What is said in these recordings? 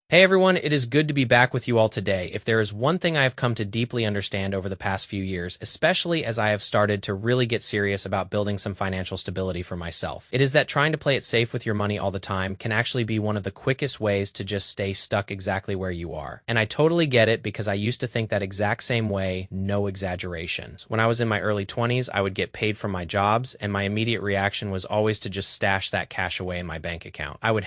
Hey everyone, it is good to be back with you all today. If there is one thing I have come to deeply understand over the past few years, especially as I have started to really get serious about building some financial stability for myself, it is that trying to play it safe with your money all the time can actually be one of the quickest ways to just stay stuck exactly where you are. And I totally get it because I used to think that exact same way, no exaggerations. When I was in my early 20s, I would get paid from my jobs, and my immediate reaction was always to just stash that cash away in my bank account. I would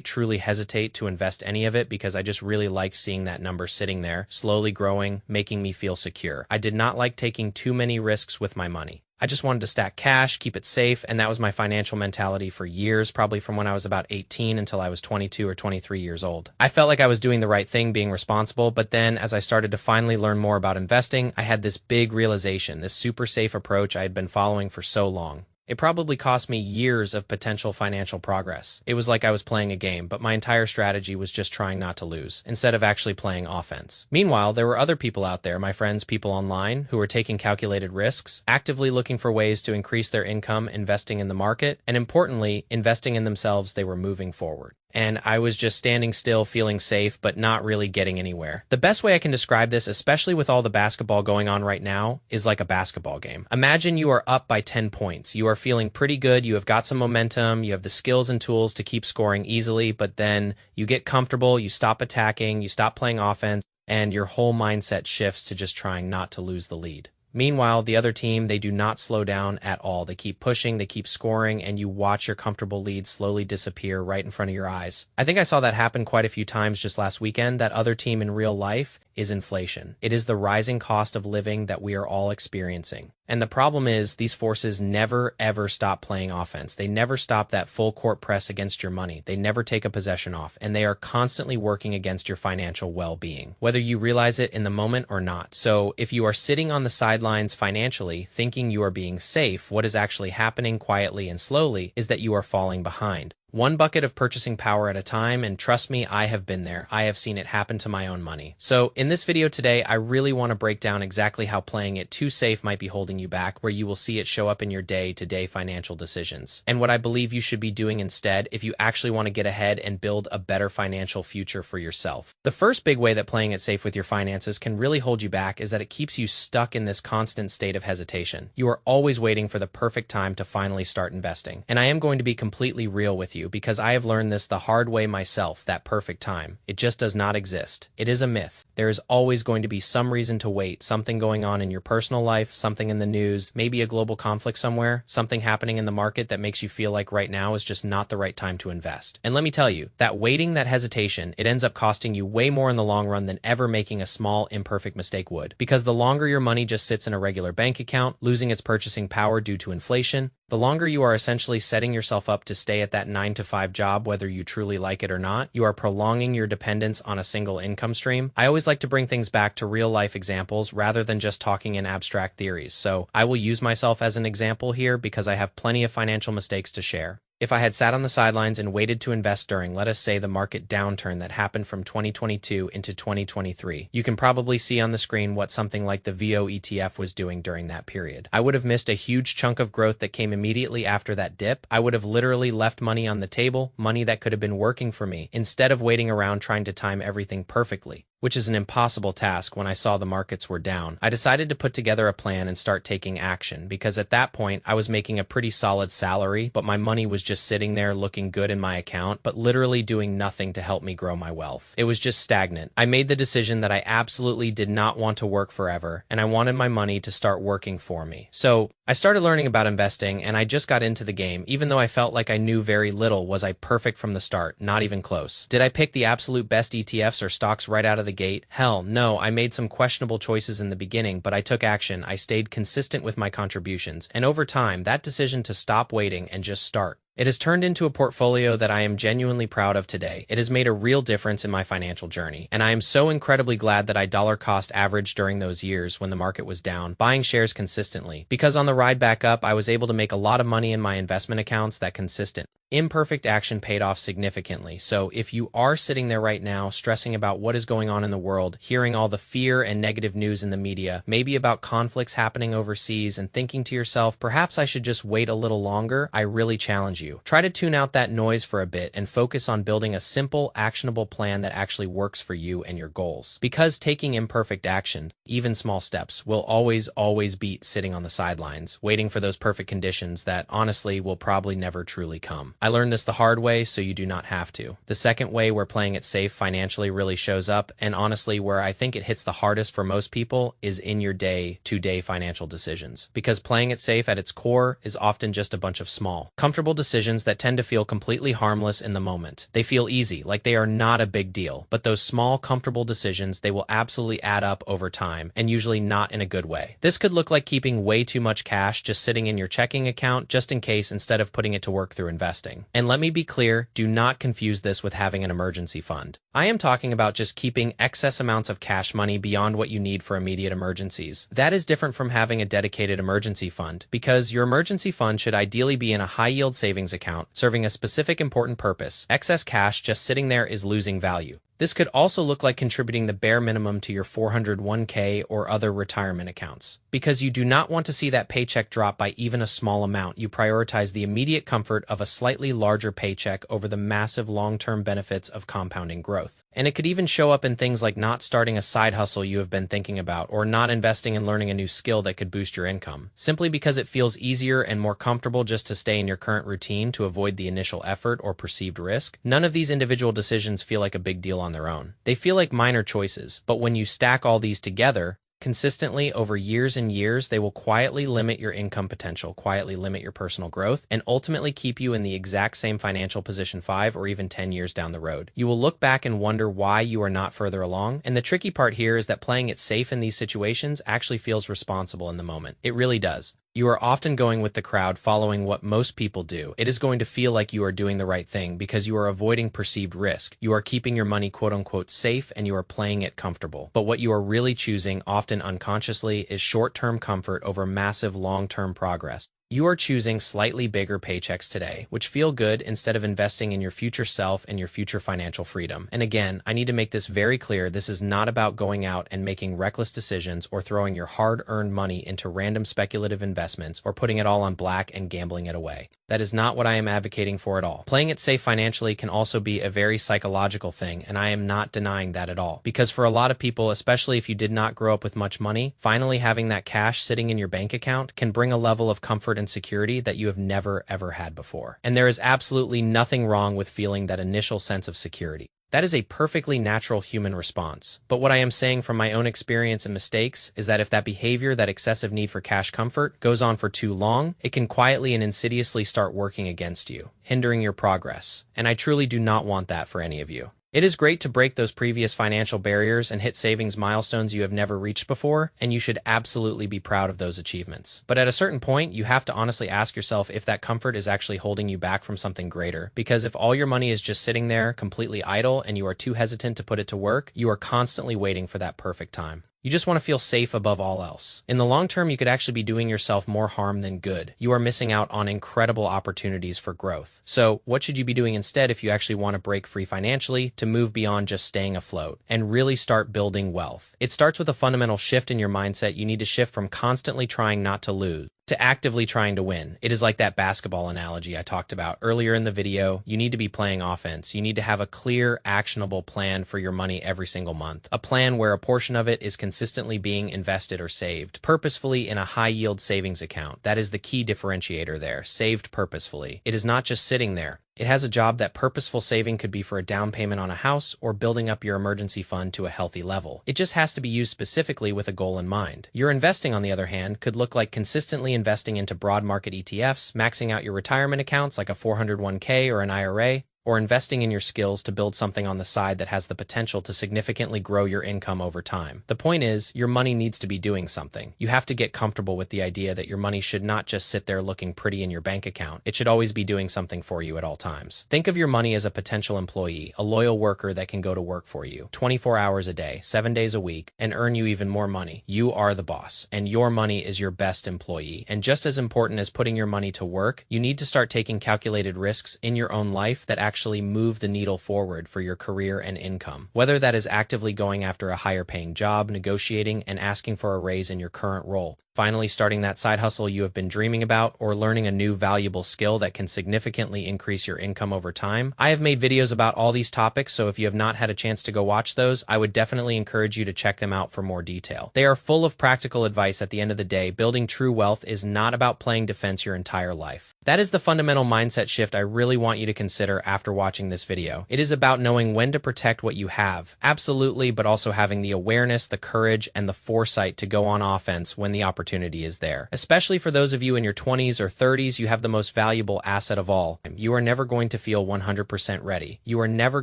truly hesitate to invest any of it because I just really liked seeing that number sitting there, slowly growing, making me feel secure. I did not like taking too many risks with my money. I just wanted to stack cash, keep it safe, and that was my financial mentality for years, probably from when I was about 18 until I was 22 or 23 years old. I felt like I was doing the right thing, being responsible, but then as I started to finally learn more about investing, I had this big realization, this super safe approach I had been following for so long. It probably cost me years of potential financial progress. It was like I was playing a game, but my entire strategy was just trying not to lose, instead of actually playing offense. Meanwhile, there were other people out there, my friends, people online, who were taking calculated risks, actively looking for ways to increase their income, investing in the market, and importantly, investing in themselves. They were moving forward. And I was just standing still, feeling safe, but not really getting anywhere. The best way I can describe this, especially with all the basketball going on right now, is like a basketball game. Imagine you are up by 10 points. You are feeling pretty good. You have got some momentum. You have the skills and tools to keep scoring easily, but then you get comfortable. You stop attacking. You stop playing offense, and your whole mindset shifts to just trying not to lose the lead. Meanwhile, the other team, they do not slow down at all. They keep pushing, they keep scoring, and you watch your comfortable lead slowly disappear right in front of your eyes. I think I saw that happen quite a few times just last weekend. That other team in real life is inflation. It is the rising cost of living that we are all experiencing. And the problem is these forces never ever stop playing offense. They never stop that full court press against your money. They never take a possession off, and they are constantly working against your financial well-being, whether you realize it in the moment or not. So if you are sitting on the sidelines financially, thinking you are being safe, what is actually happening quietly and slowly is that you are falling behind. One bucket of purchasing power at a time, and trust me, I have been there. I have seen it happen to my own money. So in this video today, I really want to break down exactly how playing it too safe might be holding you back, where you will see it show up in your day-to-day financial decisions, and what I believe you should be doing instead if you actually want to get ahead and build a better financial future for yourself. The first big way that playing it safe with your finances can really hold you back is that it keeps you stuck in this constant state of hesitation. You are always waiting for the perfect time to finally start investing. And I am going to be completely real with you, because I have learned this the hard way myself, that perfect time. It just does not exist. It is a myth. There is always going to be some reason to wait, something going on in your personal life, something in the news, maybe a global conflict somewhere, something happening in the market that makes you feel like right now is just not the right time to invest. And let me tell you, that waiting, that hesitation, it ends up costing you way more in the long run than ever making a small, imperfect mistake would. Because the longer your money just sits in a regular bank account, losing its purchasing power due to inflation, the longer you are essentially setting yourself up to stay at that 9-to-5 job, whether you truly like it or not. You are prolonging your dependence on a single income stream. I always like to bring things back to real life examples rather than just talking in abstract theories. So I will use myself as an example here because I have plenty of financial mistakes to share. If I had sat on the sidelines and waited to invest during, let us say, the market downturn that happened from 2022 into 2023, you can probably see on the screen what something like the VO ETF was doing during that period. I would have missed a huge chunk of growth that came immediately after that dip. I would have literally left money on the table, money that could have been working for me, instead of waiting around trying to time everything perfectly, which is an impossible task when I saw the markets were down. I decided to put together a plan and start taking action, because at that point I was making a pretty solid salary, but my money was just sitting there looking good in my account, but literally doing nothing to help me grow my wealth. It was just stagnant. I made the decision that I absolutely did not want to work forever, and I wanted my money to start working for me. So I started learning about investing, and I just got into the game. Even though I felt like I knew very little, was I perfect from the start? Not even close. Did I pick the absolute best ETFs or stocks right out of the gate? Hell no. I made some questionable choices in the beginning, but I took action. I stayed consistent with my contributions, and over time, that decision to stop waiting and just start, it has turned into a portfolio that I am genuinely proud of today. It has made a real difference in my financial journey, and I am so incredibly glad that I dollar cost averaged during those years when the market was down, buying shares consistently, because on the ride back up, I was able to make a lot of money in my investment accounts. That consistent, imperfect action paid off significantly. So if you are sitting there right now stressing about what is going on in the world, hearing all the fear and negative news in the media, maybe about conflicts happening overseas, and thinking to yourself, perhaps I should just wait a little longer, I really challenge you. you. Try to tune out that noise for a bit and focus on building a simple, actionable plan that actually works for you and your goals. Because taking imperfect action, even small steps, will always beat sitting on the sidelines, waiting for those perfect conditions that, honestly, will probably never truly come. I learned this the hard way, so you do not have to. The second way where playing it safe financially really shows up, and honestly where I think it hits the hardest for most people, is in your day-to-day financial decisions. Because playing it safe at its core is often just a bunch of small, comfortable decisions that tend to feel completely harmless in the moment. They feel easy, like they are not a big deal, but those small, comfortable decisions, they will absolutely add up over time, and usually not in a good way. This could look like keeping way too much cash just sitting in your checking account just in case instead of putting it to work through investing. And let me be clear, do not confuse this with having an emergency fund. I am talking about just keeping excess amounts of cash money beyond what you need for immediate emergencies. That is different from having a dedicated emergency fund, because your emergency fund should ideally be in a high-yield savings account, serving a specific important purpose. Excess cash just sitting there is losing value. This could also look like contributing the bare minimum to your 401k or other retirement accounts. Because you do not want to see that paycheck drop by even a small amount, you prioritize the immediate comfort of a slightly larger paycheck over the massive long-term benefits of compounding growth. And it could even show up in things like not starting a side hustle you have been thinking about, or not investing in learning a new skill that could boost your income, simply because it feels easier and more comfortable just to stay in your current routine to avoid the initial effort or perceived risk. None of these individual decisions feel like a big deal on their own. They feel like minor choices, but when you stack all these together, consistently over years and years, they will quietly limit your income potential, quietly limit your personal growth, and ultimately keep you in the exact same financial position 5 or even 10 years down the road. You will look back and wonder why you are not further along, and the tricky part here is that playing it safe in these situations actually feels responsible in the moment. It really does. You are often going with the crowd, following what most people do. It is going to feel like you are doing the right thing because you are avoiding perceived risk. You are keeping your money quote-unquote safe and you are playing it comfortable. But what you are really choosing, often unconsciously, is short-term comfort over massive long-term progress. You are choosing slightly bigger paychecks today, which feel good, instead of investing in your future self and your future financial freedom. And again, I need to make this very clear, this is not about going out and making reckless decisions or throwing your hard-earned money into random speculative investments or putting it all on black and gambling it away. That is not what I am advocating for at all. Playing it safe financially can also be a very psychological thing, and I am not denying that at all. Because for a lot of people, especially if you did not grow up with much money, finally having that cash sitting in your bank account can bring a level of comfort and security that you have never ever had before. And there is absolutely nothing wrong with feeling that initial sense of security. That is a perfectly natural human response. But what I am saying from my own experience and mistakes is that if that behavior, that excessive need for cash comfort, goes on for too long, it can quietly and insidiously start working against you, hindering your progress. And I truly do not want that for any of you. It is great to break those previous financial barriers and hit savings milestones you have never reached before, and you should absolutely be proud of those achievements. But at a certain point, you have to honestly ask yourself if that comfort is actually holding you back from something greater. Because if all your money is just sitting there completely idle and you are too hesitant to put it to work, you are constantly waiting for that perfect time. You just want to feel safe above all else. In the long term, you could actually be doing yourself more harm than good. You are missing out on incredible opportunities for growth. So what should you be doing instead if you actually want to break free financially, to move beyond just staying afloat and really start building wealth? It starts with a fundamental shift in your mindset. You need to shift from constantly trying not to lose to actively trying to win. It is like that basketball analogy I talked about earlier in the video. You need to be playing offense. You need to have a clear, actionable plan for your money every single month. A plan where a portion of it is consistently being invested or saved purposefully in a high-yield savings account. That is the key differentiator there, saved purposefully. It is not just sitting there. It has a job. That purposeful saving could be for a down payment on a house or building up your emergency fund to a healthy level. It just has to be used specifically with a goal in mind. Your investing, on the other hand, could look like consistently investing into broad market ETFs, maxing out your retirement accounts like a 401k or an IRA, or investing in your skills to build something on the side that has the potential to significantly grow your income over time. The point is, your money needs to be doing something. You have to get comfortable with the idea that your money should not just sit there looking pretty in your bank account. It should always be doing something for you at all times. Think of your money as a potential employee, a loyal worker that can go to work for you 24 hours a day, 7 days a week, and earn you even more money. You are the boss, and your money is your best employee. And just as important as putting your money to work, you need to start taking calculated risks in your own life that actually actually move the needle forward for your career and income. Whether that is actively going after a higher paying job, negotiating, and asking for a raise in your current role, finally starting that side hustle you have been dreaming about, or learning a new valuable skill that can significantly increase your income over time. I have made videos about all these topics, so if you have not had a chance to go watch those, I would definitely encourage you to check them out for more detail. They are full of practical advice. At the end of the day, building true wealth is not about playing defense your entire life. That is the fundamental mindset shift I really want you to consider after watching this video. It is about knowing when to protect what you have, absolutely, but also having the awareness, the courage, and the foresight to go on offense when the opportunity is there. Especially for those of you in your 20s or 30s, you have the most valuable asset of all. You are never going to feel 100% ready. You are never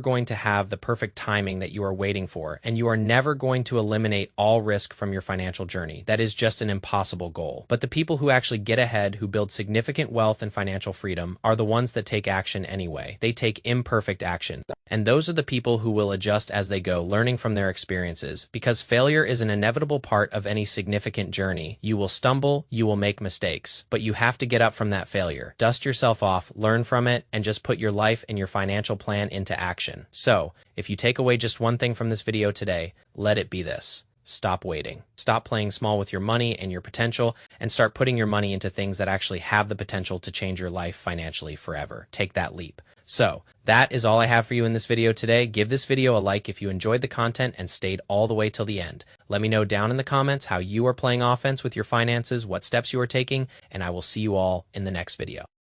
going to have the perfect timing that you are waiting for, and you are never going to eliminate all risk from your financial journey. That is just an impossible goal. But the people who actually get ahead, who build significant wealth and financial freedom, are the ones that take action anyway. They take imperfect action. And those are the people who will adjust as they go, learning from their experiences. Because failure is an inevitable part of any significant journey. You will stumble, you will make mistakes, but you have to get up from that failure. Dust yourself off, learn from it, and just put your life and your financial plan into action. So, if you take away just one thing from this video today, let it be this. Stop waiting. Stop playing small with your money and your potential, and start putting your money into things that actually have the potential to change your life financially forever. Take that leap. So, that is all I have for you in this video today. Give this video a like if you enjoyed the content and stayed all the way till the end. Let me know down in the comments how you are playing offense with your finances, what steps you are taking, and I will see you all in the next video.